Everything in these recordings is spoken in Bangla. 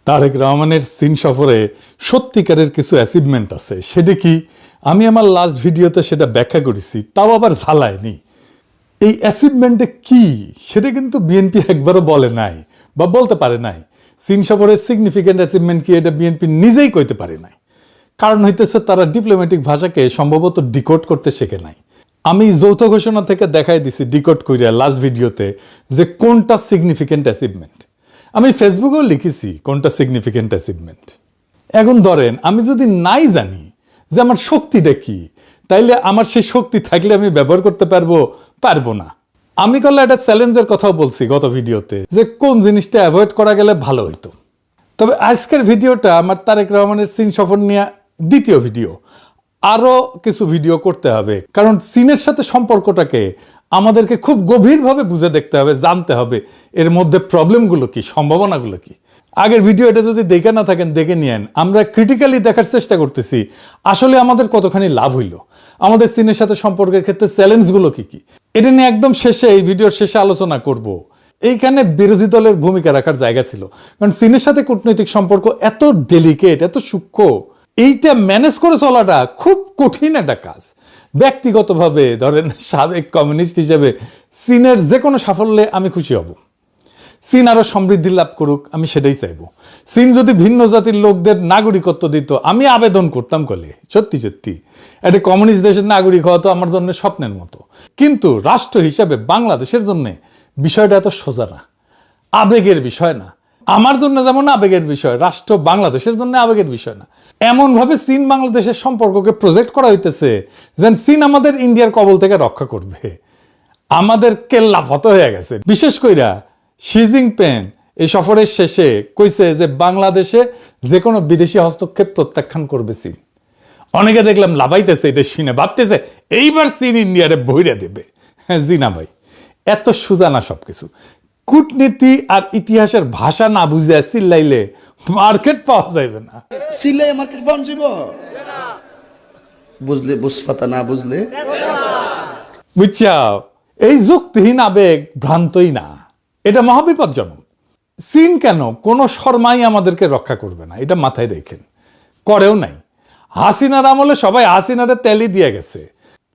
তারেক রহমানের চীন সফরে সত্যিকারের কিছু অ্যাচিভমেন্ট আছে। সেটা কি? আমি আমার লাস্ট ভিডিওতে সেটা ব্যাখ্যা করেছি, তাও আবার ঝালায়নি। এই অ্যাচিভমেন্টে কি সেটা কিন্তু বিএনপি একবারও বলে নাই বা বলতে পারে নাই। চীন সফরের সিগনিফিক্যান্ট অ্যাচিভমেন্ট কি এটা বিএনপি নিজেই কইতে পারে নাই। কারণ হইতেছে তারা ডিপ্লোম্যাটিক ভাষাকে সম্ভবত ডিকোড করতে শেখে নাই। আমি যৌথ ঘোষণা থেকে দেখাই দিছি ডিকোড কইরা লাস্ট ভিডিওতে যে কোনটা সিগনিফিক্যান্ট অ্যাচিভমেন্ট। আমি ফেসবুকেও লিখেছি কোনটা সিগনিফিক্যান্ট অ্যাচিভমেন্ট। এখন ধরেন আমি যদি নাই জানি যে আমার শক্তিটা কি, তাইলে আমার সেই শক্তি থাকলে আমি ব্যবহার করতে পারবো না। আমি করলে একটা চ্যালেঞ্জের কথাও বলছি গত ভিডিওতে যে কোন জিনিসটা অ্যাভয়েড করা গেলে ভালো হইতো। তবে আজকের ভিডিওটা আমার তারেক রহমানের চীন সফর নিয়ে দ্বিতীয় ভিডিও। আরও কিছু ভিডিও করতে হবে, কারণ চীনের সাথে সম্পর্কটাকে আমাদেরকে খুব গভীরভাবে বুঝে দেখতে হবে, জানতে হবে এর মধ্যে প্রবলেমগুলো কি, সম্ভাবনাগুলো কি। আগের ভিডিও এটা যদি দেখে না থাকেন দেখে নিয়েন। আমরা ক্রিটিক্যালি দেখার চেষ্টা করতেছি আসলে আমাদের কতখানি লাভ হইল, আমাদের চীনের সাথে সম্পর্কের ক্ষেত্রে চ্যালেঞ্জগুলো কি কি। এটা নিয়ে একদম শেষে, এই ভিডিওর শেষে আলোচনা করব। এইখানে বিরোধী দলের ভূমিকা রাখার জায়গা ছিল, কারণ চীনের সাথে কূটনৈতিক সম্পর্ক এত ডেলিকেট, এত সূক্ষ্ম, এইটা ম্যানেজ করে চলাটা খুব কঠিন একটা কাজ। ব্যক্তিগতভাবে ধরেন সাবেক কমিউনিস্ট হিসেবে চীনের যে কোনো সাফল্যে আমি খুশি হব। চীন আরো সমৃদ্ধি লাভ করুক, আমি সেটাই চাইবো। চীন যদি ভিন্ন জাতির লোকদের নাগরিকত্ব দিত, আমি আবেদন করতাম কলে। সত্যি সত্যি একটা কমিউনিস্ট দেশের নাগরিক হওয়া তো আমার জন্য স্বপ্নের মতো। কিন্তু রাষ্ট্র হিসাবে বাংলাদেশের জন্য বিষয়টা এত সোজা না, আবেগের বিষয় না। আমার জন্য যেমন আবেগের বিষয়, রাষ্ট্র বাংলাদেশের জন্য আবেগের বিষয় না। এমন ভাবে চীন বাংলাদেশের সম্পর্ককে প্রজেক্ট করা হইতেছে যেন চীন আমাদের ইন্ডিয়ার কবল থেকে রক্ষা করবে। আমাদের কেল্লা ফত হয়ে গেছে। বিশেষ কইরা শি জিনপিং এই সফরের শেষে কইছে যে বাংলাদেশে যে কোনো বিদেশি হস্তক্ষেপ প্রত্যাখ্যান করবে চীন। অনেকে দেখলাম লাভাইতেছে এটা শুনে, ভাবতেছে এইবার চীন ইন্ডিয়ারে বইরা দেবে। হ্যাঁ জি না ভাই, এত সোজা না সবকিছু। কূটনীতি আর ইতিহাসের ভাষা না বুঝে চিল্লাইলে মার্কেট পাওয়া যাবে না। চিল্লাই মার্কেট পাওয়া যাব, বুঝলে বুঝপাতা, না বুঝলে বুঝছাও। এই যুক্তিহীন আবেগ ভ্রান্তই না, এটা মহাবিপজ্জনক। চীন কেন কোনো শর্মাই আমাদেরকে রক্ষা করবে না, এটা মাথায় রেখেন। করেও নাই। হাসিনার আমলে সবাই হাসিনারে তেলি দিয়ে গেছে।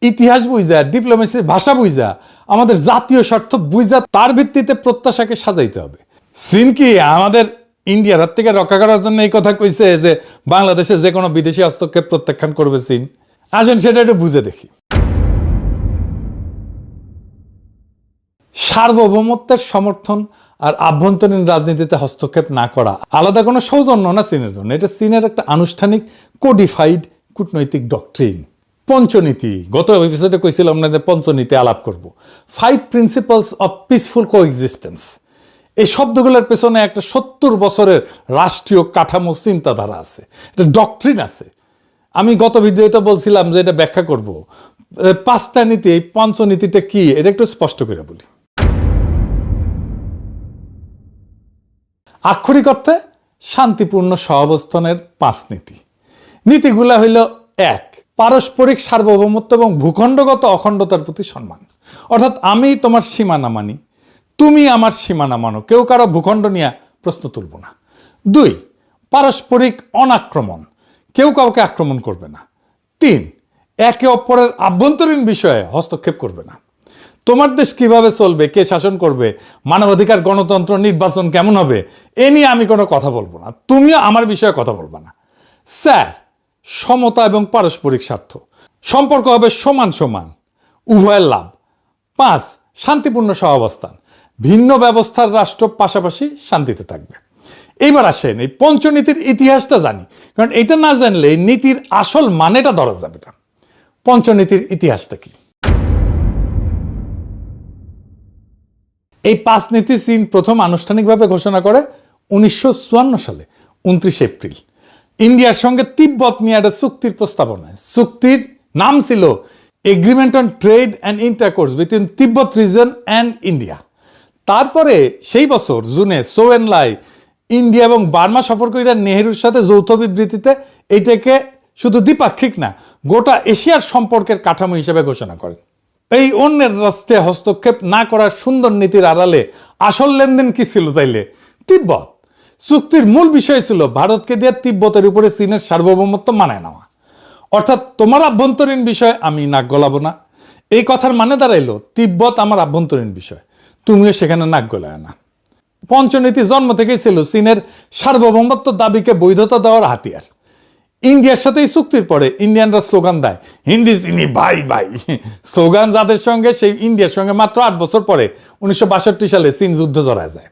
ইতিহাস বুঝা, ডিপ্লোমেসির ভাষা বুঝা, আমাদের জাতীয় স্বার্থ বুঝা, তার ভিত্তিতে প্রত্যাশাকে সাজাইতে হবে। চীন কি আমাদের ইন্ডিয়ার হাত থেকে রক্ষা করার জন্য এই কথা কইছে যে বাংলাদেশে যে কোনো বিদেশি হস্তক্ষেপ প্রত্যাখ্যান করবে চীন? আসেন সেটা একটু বুঝে দেখি। সার্বভৌমত্বের সমর্থন আর আভ্যন্তরীণ রাজনীতিতে হস্তক্ষেপ না করা আলাদা কোনো সৌজন্য না চীনের জন্য। এটা চীনের একটা আনুষ্ঠানিক কোডিফাইড কূটনৈতিক ডক্ট্রিন। পঞ্চনীতি, গত এপিসোডে কইছিলাম না যে পঞ্চনীতি আলাপ করব। 5 প্রিন্সিপালস অফ পিসফুল কোএক্সিস্টেন্স। এই শব্দগুলোর পেছনে একটা 70 বছরের রাষ্ট্রীয় কাঠামো চিন্তাধারা আছে, একটা ডক্ট্রিন আছে। আমি গত ভিডিওতে বলছিলাম যে এটা ব্যাখ্যা করব। 5টা নীতি, এই পঞ্চনীতিটা কি এটা একটু স্পষ্ট করে বলি। আক্ষরিক অর্থে শান্তিপূর্ণ সহাবস্থানের 5 নীতি। নীতিগুলা হইল: 1, পারস্পরিক সার্বভৌমত্ব এবং ভূখণ্ডগত অখণ্ডতার প্রতি সম্মান। অর্থাৎ আমি তোমার সীমানা মানি, তুমি আমার সীমানা মানো, কেউ কারো ভূখণ্ড নিয়ে প্রশ্ন তুলব না। 2, পারস্পরিক অনাক্রমণ, কেউ কাউকে আক্রমণ করবে না। 3, একে অপরের আভ্যন্তরীণ বিষয়ে হস্তক্ষেপ করবে না। তোমার দেশ কিভাবে চলবে, কে শাসন করবে, মানবাধিকার, গণতন্ত্র, নির্বাচন কেমন হবে, এ নিয়ে আমি কোনো কথা বলবো না, তুমিও আমার বিষয়ে কথা বলবা না। 4, সমতা এবং পারস্পরিক স্বার্থ, সম্পর্ক হবে সমান সমান, উভয়ের লাভ। 5, শান্তিপূর্ণ সহাবস্থান, ভিন্ন ব্যবস্থার রাষ্ট্র পাশাপাশি শান্তিতে থাকবে। এইবার আসেন এই পঞ্চনীতির ইতিহাসটা জানি, কারণ এটা না জানলে নীতির আসল মানেটা ধরা যাবে না। পঞ্চনীতির ইতিহাসটা কি? এই 5 নীতি চীন প্রথম আনুষ্ঠানিকভাবে ঘোষণা করে 1954 সালে 29 এপ্রিল ইন্ডিয়ার সঙ্গে তিব্বত নিয়ে একটা চুক্তির প্রস্তাবনায়। চুক্তির নাম ছিল agreement on trade and intercourse between Tibet reason and India. তারপরে সেই বছর জুনে চৌ এন লাই ইন্ডিয়া এবং বার্মা সফর করে নেহেরুর সাথে যৌথ বিবৃতিতে এটাকে শুধু দ্বিপাক্ষিক না, গোটা এশিয়ার সম্পর্কের কাঠামো হিসেবে ঘোষণা করেন। এই অন্যের রাষ্ট্রে হস্তক্ষেপ না করার সুন্দর নীতির আড়ালে আসল লেনদেন কি ছিল তাইলে? তিব্বত। চুক্তির মূল বিষয় ছিল ভারতকে দিয়ে তিব্বতের উপরে চীনের সার্বভৌমত্ব মানায় নেওয়া। অর্থাৎ তোমার আভ্যন্তরীণ বিষয় আমি নাক গলাবো না, এই কথার মানে দাঁড়াইলো তিব্বত আমার আভ্যন্তরীণ বিষয়, তুমিও সেখানে নাক গলায় না। পঞ্চনীতি জন্ম থেকেই ছিল চীনের সার্বভৌমত্ব দাবিকে বৈধতা দেওয়ার হাতিয়ার। ইন্ডিয়ার সাথে এই চুক্তির পরে ইন্ডিয়ানরা স্লোগান দেয় হিন্দি চিনি ভাই ভাই, স্লোগান যাদের সঙ্গে সেই ইন্ডিয়ার সঙ্গে মাত্র 8 বছর পরে 1962 সালে চীন যুদ্ধ জড়ায় যায়।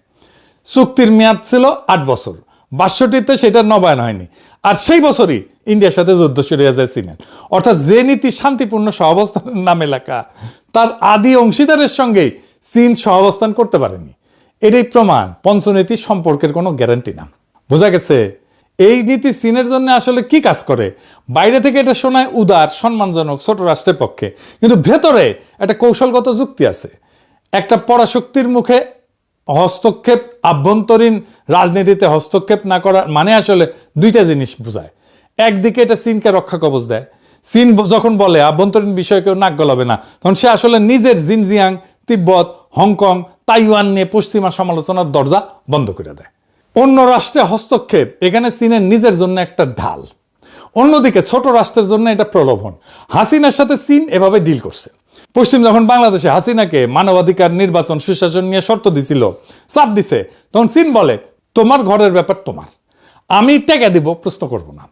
চুক্তির মেয়াদ ছিল 8 বছর, 62তে সেটা নবায়ন হয়নি, আর সেই বছরই ইন্ডিয়ার সাথে যুদ্ধ শুরু হয়ে যায় চীনের। অর্থাৎ যে নীতি শান্তিপূর্ণ সহাবস্থানের নামে লেখা, তার আদি অংশীদারের সঙ্গেই চীন সহাবস্থান করতে পারেনি। এটাই প্রমাণ পঞ্চনীতি সম্পর্কের কোনো গ্যারান্টি না। বোঝা গেছে এই নীতি চীনের জন্য আসলে কি কাজ করে? বাইরে থেকে এটা শোনায় উদার, সম্মানজনক, ছোট রাষ্ট্রের পক্ষে, কিন্তু ভেতরে একটা কৌশলগত যুক্তি আছে। একটা পরাশক্তির মুখে হস্তক্ষেপ, আভ্যন্তরীণ রাজনীতিতে হস্তক্ষেপ না করার মানে আসলে দুইটা জিনিস বোঝায়। একদিকে এটা চীনকে রক্ষা কবচ দেয়। চীন যখন বলে আভ্যন্তরীণ বিষয়ে কেউ নাক গলাবে না, তখন সে আসলে নিজের জিনজিয়াং, তিব্বত, হংকং, তাইওয়ান নিয়ে পশ্চিমা সমালোচনার দরজা বন্ধ করে দেয়। অন্য রাষ্ট্রে হস্তক্ষেপ এখানে চীনের নিজের জন্য একটা ঢাল, অন্যদিকে ছোট রাষ্ট্রের জন্য এটা প্রলোভন। হাসিনার সাথে চীন এভাবে ডিল করছে। পশ্চিম যখন বাংলাদেশে হাসিনাকে মানবাধিকার, নির্বাচন, সুশাসন নিয়ে শর্ত দিছিল, চাপ দিছে, তখন চীন বলে তোমার ঘরের ব্যাপার তোমার, আমি টাকা দিব, প্রশ্ন করব না।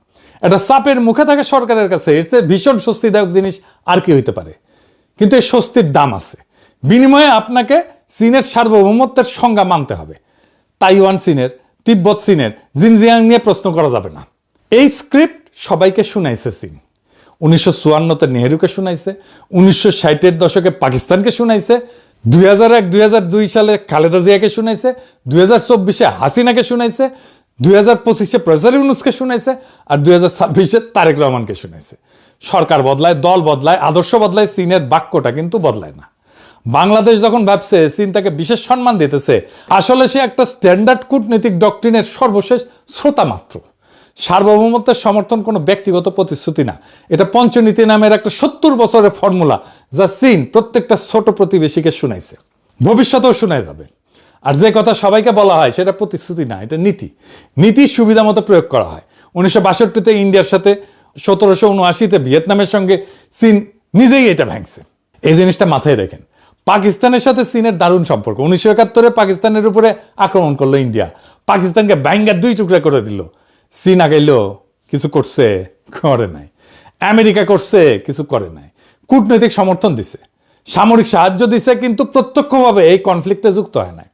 এটা চাপের মুখে থাকে সরকারের কাছে, এর চেয়ে ভীষণ স্বস্তিদায়ক জিনিস আর কি হইতে পারে? কিন্তু এই স্বস্তির দাম আছে। বিনিময়ে আপনাকে চীনের সার্বভৌমত্বের সংজ্ঞা মানতে হবে। তাইওয়ান চীনের, তিব্বত চীনের, জিনজিয়াং নিয়ে প্রশ্ন করা যাবে না। এই স্ক্রিপ্ট সবাইকে শুনাইছে চীন। 1954-তে নেহেরুকে শুনাইছে, 1960-এর দশকে পাকিস্তানকে শুনাইছে, 2001-2002 সালে খালেদা জিয়াকে শুনাইছে, 2024-এ হাসিনাকে শুনাইছে, 2025-এ প্রফেসর ইউনূসকে শুনাইছে, আর 2026-এ তারেক রহমানকে শুনাইছে। সরকার বদলায়, দল বদলায়, আদর্শ বদলায়, চীনের বাক্যটা কিন্তু বদলায় না। বাংলাদেশ যখন ভাবছে চীন তাকে বিশেষ সম্মান দিতেছে, আসলে সে একটা স্ট্যান্ডার্ড কূটনৈতিক ডক্ট্রিনের সর্বশেষ শ্রোতা মাত্র। সার্বভৌমত্বের সমর্থন কোনো ব্যক্তিগত প্রতিশ্রুতি না, এটা পঞ্চনীতি নামের একটা 70 বছরের ফর্মুলা, যা চীন প্রত্যেকটা ছোট প্রতিবেশীকে শুনাইছে, ভবিষ্যতেও শোনায় যাবে। আর যে কথা সবাইকে বলা হয় সেটা প্রতিশ্রুতি না, এটা নীতি। নীতির সুবিধা মতো প্রয়োগ করা হয়। 1962-তে ইন্ডিয়ার সাথে, 1779-তে ভিয়েতনামের সঙ্গে চীন নিজেই এটা ভাঙছে। এই জিনিসটা মাথায় রেখেন। পাকিস্তানের সাথে চীনের দারুণ সম্পর্ক। 1971-এ পাকিস্তানের উপরে আক্রমণ করলো ইন্ডিয়া, পাকিস্তানকে ব্যাঙ্গার 2 টুকরা করে দিল। চীন আগাইল, কিছু করছে? করে নাই। আমেরিকা করছে? কিছু করে নাই। কূটনৈতিক সমর্থন দিছে, সামরিক সাহায্য দিছে, কিন্তু প্রত্যক্ষভাবে এই কনফ্লিক্টে যুক্ত হয় নাই।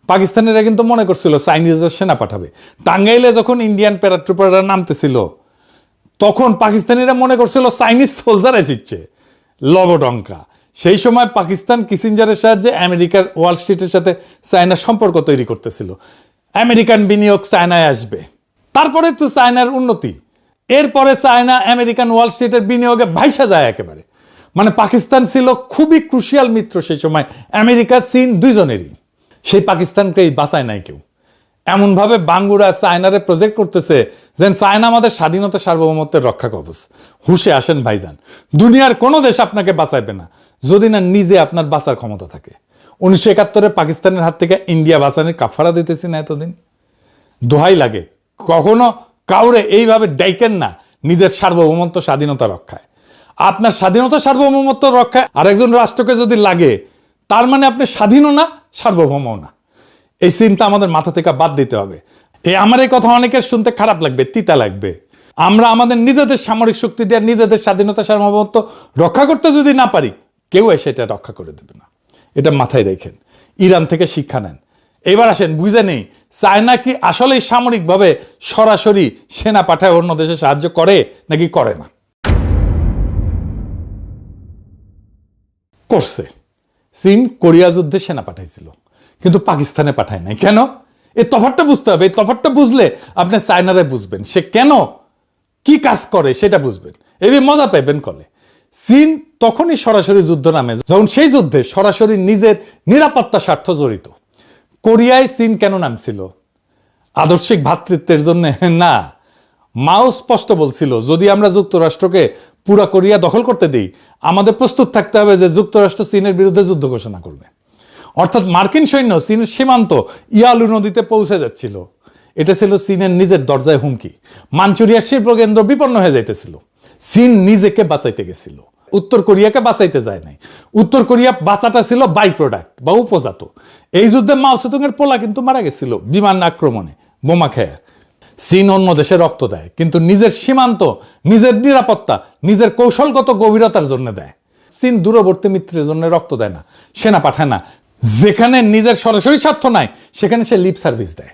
পাকিস্তানিরা কিন্তু মনে করছিল চাইনিজদের সেনা পাঠাবে। টাঙ্গাইলে যখন ইন্ডিয়ান প্যারাট্রুপাররা নামতেছিল, তখন পাকিস্তানিরা মনে করছিল চাইনিজ সোলজার এসেছে, লবডঙ্কা। সেই সময় পাকিস্তান কিসিঞ্জারের সাহায্যে আমেরিকার ওয়াল স্ট্রিটের সাথে চায়নার সম্পর্ক তৈরি করতেছিল। আমেরিকান বিনিয়োগ চায়নায় আসবে, তারপরে তো চায়নার উন্নতি, এরপরে চায়না আমেরিকান ওয়াল স্ট্রিটের বিনিয়োগে ভাইসা যায় একেবারে। মানে পাকিস্তান ছিল খুবই ক্রুশিয়াল মিত্র সেই সময়, আমেরিকা চীন দুইজনেরই। সেই পাকিস্তানকেই বাঁচায় নাই কেউ। এমনভাবে বাঙ্গুরা চায়নারে প্রজেক্ট করতেছে যেন চায়না আমাদের স্বাধীনতা, সার্বভৌমত্বের রক্ষা কবচ। হুশে আসেন ভাইজান, দুনিয়ার কোনো দেশ আপনাকে বাঁচাইবে না যদি না নিজে আপনার বাঁচার ক্ষমতা থাকে। 1971-এ পাকিস্তানের হাত থেকে ইন্ডিয়া বাঁচানোর কাফারা দিতেছি না এতদিন। দোহাই লাগে, কখনো কাউরে এইভাবে ডাইকেন না নিজের সার্বভৌমত্ব, স্বাধীনতা রক্ষায়। আপনার স্বাধীনতা, সার্বভৌমত্ব রক্ষায় আরেকজন রাষ্ট্রকে যদি লাগে, তার মানে আপনি স্বাধীনও না, সার্বভৌমও না। এই চিন্তা আমাদের মাথা থেকে বাদ দিতে হবে। আমার এই কথা অনেকের শুনতে খারাপ লাগবে, তিতা লাগবে। আমরা আমাদের নিজেদের সামরিক শক্তি দিয়ে নিজেদের স্বাধীনতা, সার্বভৌমত্ব রক্ষা করতে যদি না পারি, কেউ এসে এটা রক্ষা করে দেবে না। এটা মাথায় রেখেন, ইরান থেকে শিক্ষা নেন। এবার আসেন, বুঝে নেই চায়না কি আসলেই সামরিকভাবে সরাসরি সেনা পাঠায় অন্য দেশে সাহায্য করে নাকি করে না? করছে। চীন কোরিয়া যুদ্ধে সেনা পাঠাইছিল, কিন্তু পাকিস্তানে পাঠায় নাই। কেন? এই তফাৎটা বুঝতে হবে। এই তফাৎটা বুঝলে আপনি চায়নারে বুঝবেন, সে কেন কি কাজ করে সেটা বুঝবেন, এই মজা পাইবেন কলে। চীন তখনই সরাসরি যুদ্ধ নামে যখন সেই যুদ্ধে সরাসরি নিজের নিরাপত্তা স্বার্থ জড়িত। কোরিয়ায় চীন কেন নামছিল? আদর্শিক ভ্রাতৃত্বের জন্য না। মাও স্পষ্ট বলছিল, যদি আমরা যুক্তরাষ্ট্রকে পুরা কোরিয়া দখল করতে দিই, আমাদের প্রস্তুত থাকতে হবে যে যুক্তরাষ্ট্র চীনের বিরুদ্ধে যুদ্ধ ঘোষণা করবে। অর্থাৎ মার্কিন সৈন্য চীনের সীমান্ত ইয়ালু নদীতে পৌঁছে যাচ্ছিল। এটা ছিল চীনের নিজের দরজায় হুমকি। মাঞ্চুরিয়ার শিল্প কেন্দ্র বিপন্ন হয়ে যাইতেছিল। চীন নিজেকে বাঁচাইতে গেছিল, উত্তর কোরিয়াকে বাঁচাইতে যায় নাই। উত্তর কোরিয়া বাঁচাটা ছিল বাই প্রোডাক্ট বা উপজাত। এই যুদ্ধে মাও সেতুং এর পোলা কিন্তু মারা গেছিল বিমান আক্রমণে, বোমা খেয়ে। চীন অন্য দেশে রক্ত দেয়, কিন্তু নিজের সীমান্ত, নিজের নিরাপত্তা, নিজের কৌশলগত গভীরতার জন্য দেয়। চীন দূরবর্তী মিত্রের জন্য রক্ত দেয় না, সেনা পাঠায় না। যেখানে নিজের সরাসরি স্বার্থ নাই সেখানে সে লিপ সার্ভিস দেয়,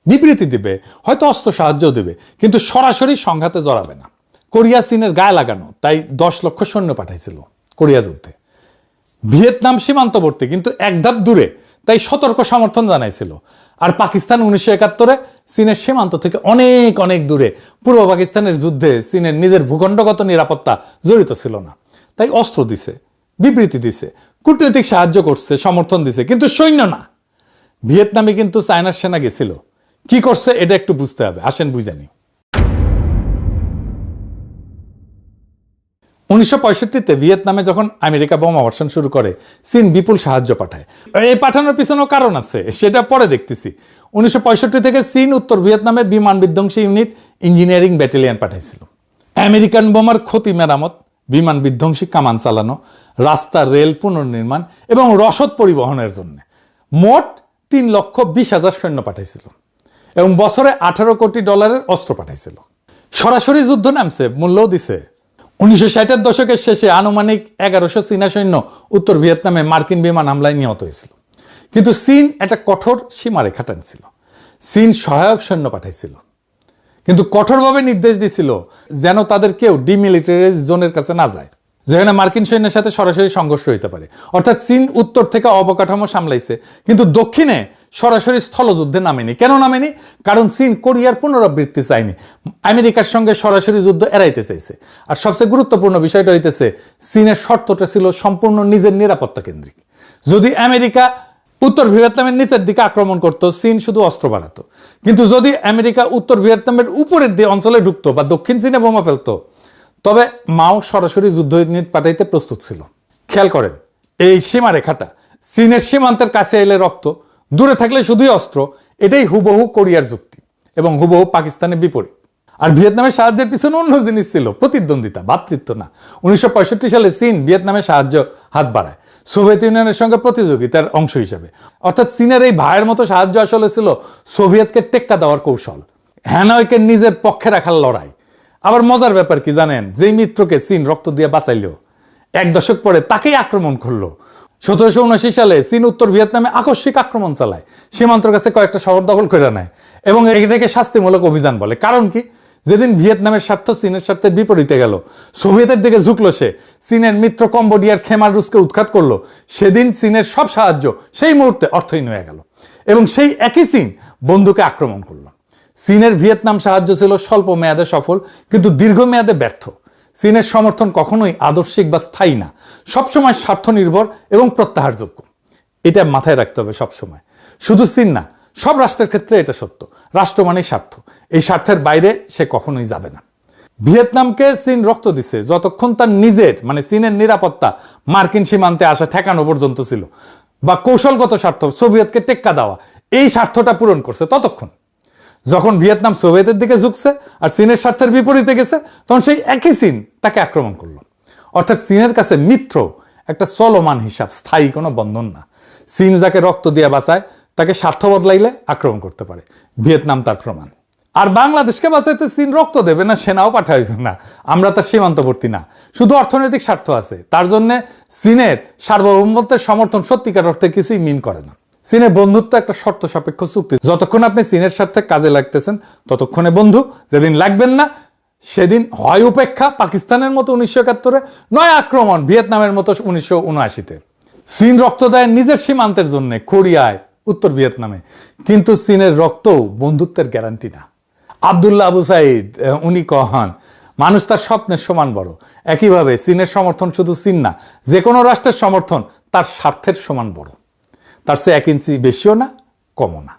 বিবৃতি দিবে, হয়তো অস্ত্র সাহায্য দিবে, কিন্তু সরাসরি সংঘাতে জড়াবে না। কোরিয়া চীনের গায়ে লাগানো, তাই 10 লক্ষ সৈন্য পাঠাইছিল কোরিয়া যুদ্ধে। ভিয়েতনাম সীমান্তবর্তী, কিন্তু এক ধাপ দূরে, তাই সতর্ক সমর্থন জানাইছিল। আর পাকিস্তান 1971-এ চীনের সীমান্ত থেকে অনেক অনেক দূরে, পূর্ব পাকিস্তানের যুদ্ধে চীনের নিজের ভূখণ্ডগত নিরাপত্তা জড়িত ছিল না, তাই অস্ত্র দিছে, বিবৃতি দিছে, কূটনৈতিক সাহায্য করছে, সমর্থন দিছে, কিন্তু সৈন্য না। ভিয়েতনামে কিন্তু চায়নার সেনা গেছিল, কি করছে এটা একটু বুঝতে হবে, আসেন বুঝানি। 1965-তে ভিয়েতনামে যখন আমেরিকা বোমা বর্ষণ শুরু করে, চীন বিপুল সাহায্য পাঠায়। এই পাঠানোর পিছনেও কারণ আছে, সেটা পরে দেখতেছি। 1965 থেকে চীন উত্তর ভিয়েতনামে বিমান বিধ্বংসী ইউনিট, ইঞ্জিনিয়ারিং ব্যাটালিয়ন পাঠাইছিল। আমেরিকান বোমার ক্ষতি মেরামত, বিমান বিধ্বংসী কামান চালানো, রাস্তা রেল পুনর্নির্মাণ এবং রসদ পরিবহনের জন্য মোট 3,20,000 সৈন্য পাঠাইছিল এবং বছরে $18 কোটি অস্ত্র পাঠাইছিল। সরাসরি যুদ্ধ নামছে, মূল্যও দিছে। 1960-এর দশকের শেষে আনুমানিক 1100 চীনা সৈন্য উত্তর ভিয়েতনামে মার্কিন বিমান হামলায় নিহত হয়েছিল। কিন্তু চীন একটা কঠোর সীমারেখা টানছিল। চীন সহায়ক সৈন্য পাঠাইছিল, কিন্তু কঠোরভাবে নির্দেশ দিছিল যেন তাদের কেউ ডিমিলিটারাইজ জোনের কাছে না যায়, যেখানে মার্কিন সৈন্যের সাথে সরাসরি সংঘর্ষ হইতে পারে। অর্থাৎ চীন উত্তর থেকে অবকাঠামো সামলাইছে, কিন্তু দক্ষিণে সরাসরি স্থলযুদ্ধে নামেনি। কেন নামেনি? কারণ চীন কোরিয়ার পুনরাবৃত্তি চায়নি, আমেরিকার সঙ্গে সরাসরি যুদ্ধ এড়াইতে চাইছে। আর সবচেয়ে গুরুত্বপূর্ণ বিষয়টা হইতেছে, চীনের শর্তটা ছিল সম্পূর্ণ নিজের নিরাপত্তা কেন্দ্রিক। যদি আমেরিকা উত্তর ভিয়েতনামের নিচের দিকে আক্রমণ করত, চীন শুধু অস্ত্র বাড়াতো। কিন্তু যদি আমেরিকা উত্তর ভিয়েতনামের উপরের দিকে অঞ্চলে ঢুকতো বা দক্ষিণ চীনে বোমা ফেলতো, তবে মাও সরাসরি যুদ্ধ ইউনিট পাঠাইতে প্রস্তুত ছিল। খেয়াল করেন এই সীমারেখাটা, চীনের সীমান্তের কাছে এলে রক্ত, দূরে থাকলে শুধুই অস্ত্র। এটাই হুবহু কোরিয়ার যুক্তি এবং হুবহু পাকিস্তানের বিপরীত। আর ভিয়েতনামের সাহায্যের পিছনে অন্য জিনিস ছিল, প্রতিদ্বন্দ্বিতা, ভ্রাতৃত্ব না। 1965 সালে চীন ভিয়েতনামের সাহায্য হাত বাড়ায় সোভিয়েত ইউনিয়নের সঙ্গে প্রতিযোগিতার অংশ হিসেবে। অর্থাৎ চীনের এই ভাইয়ের মতো সাহায্য আসলে ছিল সোভিয়েতকে টেক্কা দেওয়ার কৌশল, হ্যানয়কে নিজের পক্ষে রাখার লড়াই। আবার মজার ব্যাপার কি জানেন? যেই মিত্রকে চীন রক্ত দিয়ে বাঁচাইলো, 1 দশক পরে তাকেই আক্রমণ করলো। 1779 সালে চীন উত্তর ভিয়েতনামে আকস্মিক আক্রমণ চালায়, সীমান্তের কাছে কয়েকটা শহর দখল করে নেয় এবং এটাকে শাস্তিমূলক অভিযান বলে। কারণ কি? যেদিন ভিয়েতনামের স্বার্থ চীনের স্বার্থের বিপরীতে গেল, সোভিয়েতের দিকে ঝুঁকলো সে, চীনের মিত্র কম্বোডিয়ার খেমার রুসকে উৎখাত করলো, সেদিন চীনের সব সাহায্য সেই মুহূর্তে অর্থহীন হয়ে গেল এবং সেই একই চীন বন্ধুকে আক্রমণ করলো। চীনের ভিয়েতনাম সাহায্য ছিল স্বল্প মেয়াদে সফল, কিন্তু দীর্ঘমেয়াদে ব্যর্থ। চীনের সমর্থন কখনোই আদর্শিক বা স্থায়ী না, সবসময় স্বার্থ নির্ভর এবং প্রত্যাহারযোগ্য। এটা মাথায় রাখতে হবে সবসময়। শুধু চীন না, সব রাষ্ট্রের ক্ষেত্রে এটা সত্য। রাষ্ট্র মানেই স্বার্থ, এই স্বার্থের বাইরে সে কখনোই যাবে না। ভিয়েতনামকে চীন রক্ত দিছে যতক্ষণ তার নিজের, মানে চীনের নিরাপত্তা মার্কিন সীমান্তে আসা ঠেকানো পর্যন্ত ছিল, বা কৌশলগত স্বার্থ সোভিয়েতকে টেক্কা দেওয়া, এই স্বার্থটা পূরণ করছে ততক্ষণ। যখন ভিয়েতনাম সোভিয়েতের দিকে ঝুঁকছে আর চীনের স্বার্থের বিপরীতে গেছে, তখন সেই একই চীন তাকে আক্রমণ করলো। অর্থাৎ চীনের কাছে মিত্র একটা চলমান হিসাব, স্থায়ী কোনো বন্ধন না। চীন যাকে রক্ত দিয়ে বাঁচায় তাকে স্বার্থ বদলাইলে আক্রমণ করতে পারে। ভিয়েতনাম তার প্রমাণ। আর বাংলাদেশকে বাঁচাইতে চীন রক্ত দেবে না, সেনাও পাঠাইবে না। আমরা তার সীমান্তবর্তী না, শুধু অর্থনৈতিক স্বার্থ আছে। তার জন্য চীনের সার্বভৌমত্বের সমর্থন সত্যিকার অর্থে কিছুই মিন করে না। চীনের বন্ধুত্ব একটা শর্ত সাপেক্ষ চুক্তি। যতক্ষণ আপনি চীনের স্বার্থে কাজে লাগতেছেন ততক্ষণে বন্ধু, যেদিন লাগবেন না সেদিন হয় উপেক্ষা, পাকিস্তানের মতো 1971-এ, নয় আক্রমণ ভিয়েতনামের মতো 1979-তে। চীন রক্ত দেয় নিজের সীমান্তের জন্য, কোরিয়ায়, উত্তর ভিয়েতনামে, কিন্তু চীনের রক্তও বন্ধুত্বের গ্যারান্টি না। আবদুল্লাহ আবু সাইদ উনি কহান, মানুষ তার স্বপ্নের সমান বড়। একইভাবে চীনের সমর্থন শুধু চীন না, যে কোনো রাষ্ট্রের সমর্থন তার স্বার্থের সমান বড়, তার চেয়ে 1 ইঞ্চি বেশিও না, কমও না।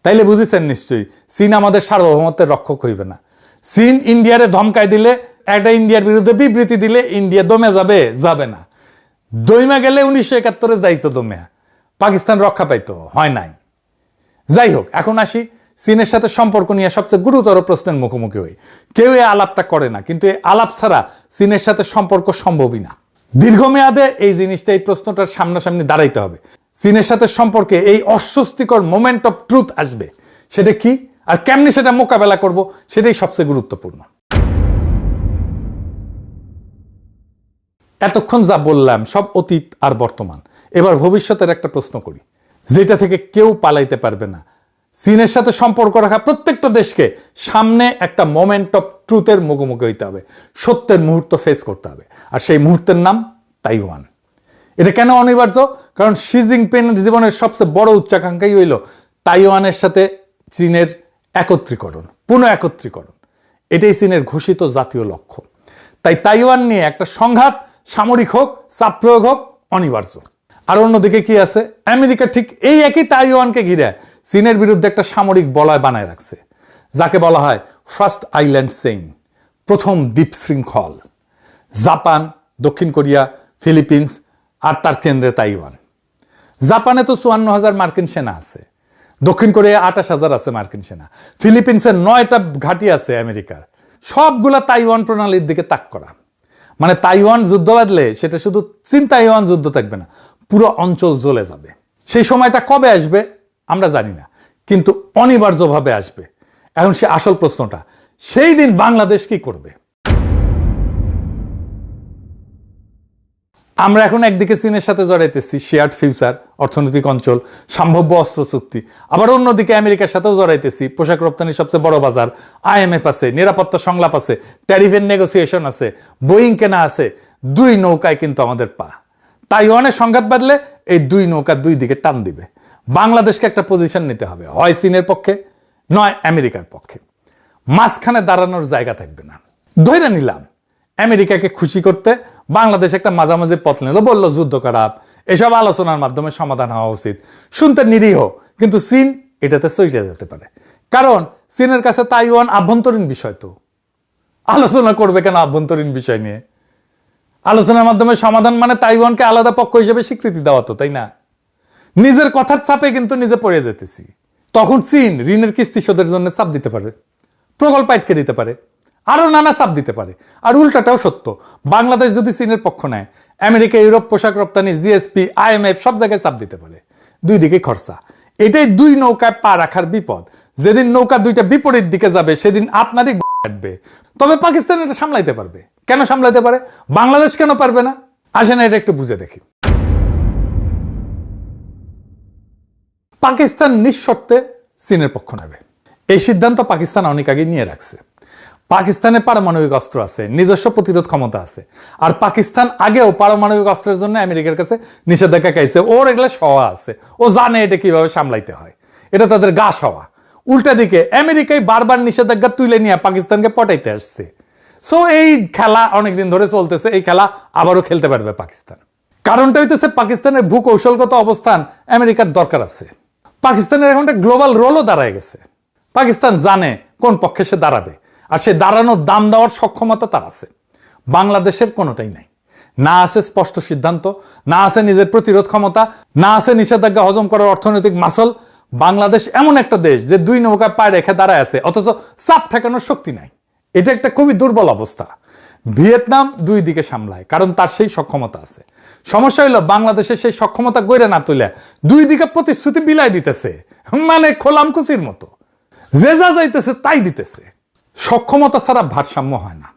তাইলে বুঝেছেন নিশ্চয়ই, চীন আমাদের সার্বভৌমত্বের রক্ষক হইবে না। চীন ইন্ডিয়ারে ধমকায় দিলে, একটা ইন্ডিয়ার বিরুদ্ধে বিবৃতি দিলে ইন্ডিয়া দমে যাবে? যাবে না। দইমা গেলে 1971-এ যাইতো দমে, পাকিস্তান রক্ষা পাইতো, হয় নাই। যাই হোক, এখন আসি চীনের সাথে সম্পর্ক নিয়ে সবচেয়ে গুরুতর প্রশ্নের মুখোমুখি হই। কেউ এই আলাপটা করে না, কিন্তু এই আলাপ ছাড়া চীনের সাথে সম্পর্ক সম্ভবই না। দীর্ঘমেয়াদে এই জিনিসটা, এই প্রশ্নটার সামনাসামনি দাঁড়াইতে হবে। চীনের সাথে সম্পর্কে এই অস্বস্তিকর মোমেন্ট অফ ট্রুথ আসবে, সেটা কি আর কেমনি সেটা মোকাবেলা করব, সেটাই সবচেয়ে গুরুত্বপূর্ণ। এতক্ষণ যা বললাম সব অতীত আর বর্তমান। এবার ভবিষ্যতের একটা প্রশ্ন করি, যেটা থেকে কেউ পালাইতে পারবে না। চীনের সাথে সম্পর্ক রাখা প্রত্যেকটা দেশকে সামনে একটা মোমেন্ট অফ ট্রুথের মুখোমুখি হইতে হবে, সত্যের মুহূর্ত ফেস করতে হবে, আর সেই মুহূর্তের নাম তাইওয়ান। এটা কেন অনিবার্য? কারণ শি জিনপিংয়ের জীবনের সবচেয়ে বড় উচ্চাকাঙ্ক্ষাই হইল তাইওয়ানের সাথে চীনের একত্রীকরণ, পুনঃ একত্রীকরণ। এটাই চীনের ঘোষিত জাতীয় লক্ষ্য। তাই তাইওয়ান নিয়ে একটা সংঘাত, সামরিক হোক, চাপ প্রয়োগ হোক, অনিবার্য। আর অন্যদিকে কি আছে? আমেরিকা ঠিক এই একই তাইওয়ানকে ঘিরে চীনের বিরুদ্ধে একটা সামরিক বলয় বানায় রাখছে, যাকে বলা হয় ফার্স্ট আইল্যান্ড চেইন, প্রথম দ্বীপ শৃঙ্খল। জাপান, দক্ষিণ কোরিয়া, ফিলিপিন্স আর তার কেন্দ্রে তাইওয়ান। জাপানে তো 54,000 মার্কিন সেনা আছে, দক্ষিণ কোরিয়া 28,000 আছে মার্কিন সেনা, ফিলিপিন্সের 9টা ঘাঁটি আছে আমেরিকার। সবগুলা তাইওয়ান প্রণালীর দিকে তাক করা। মানে তাইওয়ান যুদ্ধ বাঁধলে সেটা শুধু চীন তাইওয়ান যুদ্ধ থাকবে না, পুরো অঞ্চল জ্বলে যাবে। সেই সময়টা কবে আসবে আমরা জানি না, কিন্তু অনিবার্যভাবে আসবে। এখন সে আসল প্রশ্নটা, সেই দিন বাংলাদেশ কি করবে? আমরা এখন একদিকে চীনের সাথে জড়াইতেছি, শেয়ার্ড ফিউচার, অর্থনৈতিক অঞ্চল, সম্ভাব্য অস্ত্র চুক্তি। আবার অন্যদিকে আমেরিকার সাথেও জড়াইতেছি, পোশাক রপ্তানির সবচেয়ে বড় বাজার, IMF আছে, নিরাপত্তা সংলাপ আছে, ট্যারিফের নেগোসিয়েশন আছে, বোয়িং কেনা আছে। দুই নৌকায় কিন্তু আমাদের পা। তাইওয়ানের সংঘাত বাঁধলে এই দুই নৌকা দুই দিকে টান দিবে। বাংলাদেশকে একটা পজিশন নিতে হবে, হয় চীনের পক্ষে নয় আমেরিকার পক্ষে। মাঝখানে দাঁড়ানোর জায়গা থাকবে না। ধরে নিলাম আমেরিকাকে খুশি করতে বাংলাদেশ একটা মাঝামাঝি পথ নিল, বলল যুদ্ধ করা, এসব আলোচনার মাধ্যমে সমাধান হওয়া উচিত। শুনতে নিরীহ, কিন্তু চীন এটাতে চইটে যেতে পারে। কারণ চীনের কাছে তাইওয়ান আভ্যন্তরীণ বিষয়। তো আলোচনা করবে কেন আভ্যন্তরীণ বিষয় নিয়ে? আলোচনার মাধ্যমে সমাধান মানে তাইওয়ানকে আলাদা পক্ষ হিসেবে স্বীকৃতি দেওয়া, তো তাই না? নিজের কথার চাপে কিন্তু নিজে পড়ে যেতেছি। তখন চীন ঋণের কিস্তি শোধের জন্য চাপ দিতে পারে, প্রকল্প আটকে দিতে পারে, আরো নানা চাপ দিতে পারে। আর উল্টাটাও সত্য, বাংলাদেশ যদি চীনের পক্ষ নেয়, আমেরিকা, ইউরোপ, পোশাক রপ্তানি, GSP, IMF সব জায়গায় চাপ দিতে পারে। দুই দিকে খরচা। এটাই দুই নৌকায় পা রাখার বিপদ। যেদিন নৌকা দুইটা বিপরীত দিকে যাবে সেদিন আপনারই কাটবে। তবে পাকিস্তান এটা সামলাইতে পারবে। কেন সামলাইতে পারে? বাংলাদেশ কেন পারবে না? আসেন এটা একটু বুঝে দেখি। পাকিস্তান নিঃশর্তে চীনের পক্ষ নেবে, এই সিদ্ধান্ত পাকিস্তান অনেক আগে নিয়ে রাখছে। পাকিস্তানে পারমাণবিক অস্ত্র আছে, নিজস্ব প্রতিরোধ ক্ষমতা আছে। আর পাকিস্তান আগেও পারমাণবিক অস্ত্রের জন্য আমেরিকার কাছে নিষেধাজ্ঞা খাইছে। ওর এগুলো সওয়া আছে, ও জানে এটা কিভাবে সামলাইতে হয়, এটা তাদের গা সওয়া। উল্টা দিকে আমেরিকায় বারবার নিষেধাজ্ঞা তুলে নিয়ে পাকিস্তানকে পটাইতে আসছে। সো এই খেলা অনেকদিন ধরে চলতেছে, এই খেলা আবারও খেলতে পারবে পাকিস্তান। কারণটা হইতেছে পাকিস্তানের ভূকৌশলগত অবস্থান আমেরিকার দরকার আছে। পাকিস্তানের এখন একটা গ্লোবাল রোলও দাঁড়ায় গেছে। পাকিস্তান জানে কোন পক্ষে সে দাঁড়াবে, আর সে দাঁড়ানোর দাম দেওয়ার সক্ষমতা তার আছে। বাংলাদেশের কোনোটাই নাই। না আছে স্পষ্ট সিদ্ধান্ত, না আছে নিজের প্রতিরোধ ক্ষমতা, না আছে নিষেধাজ্ঞা হজম করার অর্থনৈতিক মাসল। বাংলাদেশ এমন একটা দেশ যে দুই নৌকায় পায়ে রেখে দাঁড়ায় আছে, অথচ চাপ ঠেকানোর শক্তি নাই। এটা একটা খুবই দুর্বল অবস্থা। ভিয়েতনাম দুই দিকে সামলায়, কারণ তার সেই সক্ষমতা আছে। সমস্যা হইল বাংলাদেশের সেই সক্ষমতা গড়ে না তুলে দুই দিকে প্রতিশ্রুতি বিলাই দিতেছে, মানে খোলামকুচির মতো যে যা যাইতেছে তাই দিতেছে। সক্ষমতা ছাড়া ভারসাম্য হয় না,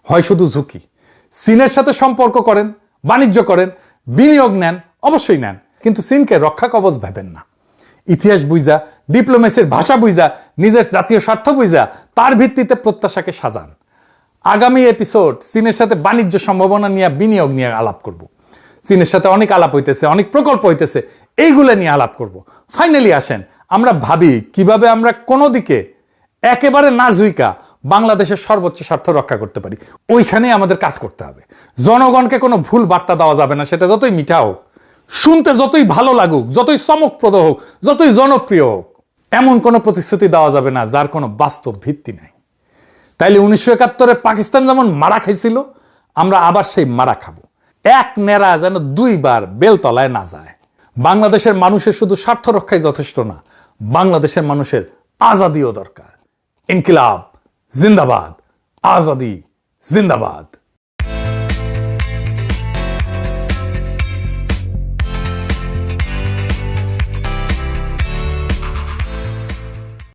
হয় শুধু ঝুঁকি। চীনের সাথে সম্পর্ক করেন, বাণিজ্য করেন, বিনিয়োগ নেন, অবশ্যই নেন, কিন্তু চীনকে রক্ষা কবচ ভাবেন না। ইতিহাস বুঝা, ডিপ্লোমেসির ভাষা বুঝা, নিজের জাতীয় স্বার্থ বুঝা তার ভিত্তিতে প্রত্যাশাকে সাজান। আগামী এপিসোড চীনের সাথে বাণিজ্য সম্ভাবনা নিয়ে, বিনিয়োগ নিয়ে আলাপ করব। চীনের সাথে অনেক আলাপ হইতেছে, অনেক প্রকল্প হইতেছে, এইগুলো নিয়ে আলাপ করব। ফাইনালি আসেন আমরা ভাবি কিভাবে আমরা কোনো দিকে একেবারে না ঝুইকা বাংলাদেশের সর্বোচ্চ স্বার্থ রক্ষা করতে পারি। ওইখানেই আমাদের কাজ করতে হবে। জনগণকে কোনো ভুল বার্তা দেওয়া যাবে না, সেটা যতই মিঠা হোক, শুনতে যতই ভালো লাগুক, যতই চমকপ্রদ হোক, যতই জনপ্রিয় হোক, এমন কোনো প্রতিশ্রুতি দেওয়া যাবে না যার কোনো বাস্তব ভিত্তি নাই। তাইলে 1971-এ পাকিস্তান যেমন মারা খাইছিল, আমরা আবার সেই মারা খাবো। এক নেড়া যেন দুইবার বেলতলায় না যায়। বাংলাদেশের মানুষের শুধু স্বার্থ রক্ষাই যথেষ্ট না, বাংলাদেশের মানুষের আজাদিও দরকার। ইনকিলাব জিন্দাবাদ, আজাদি জিন্দাবাদ।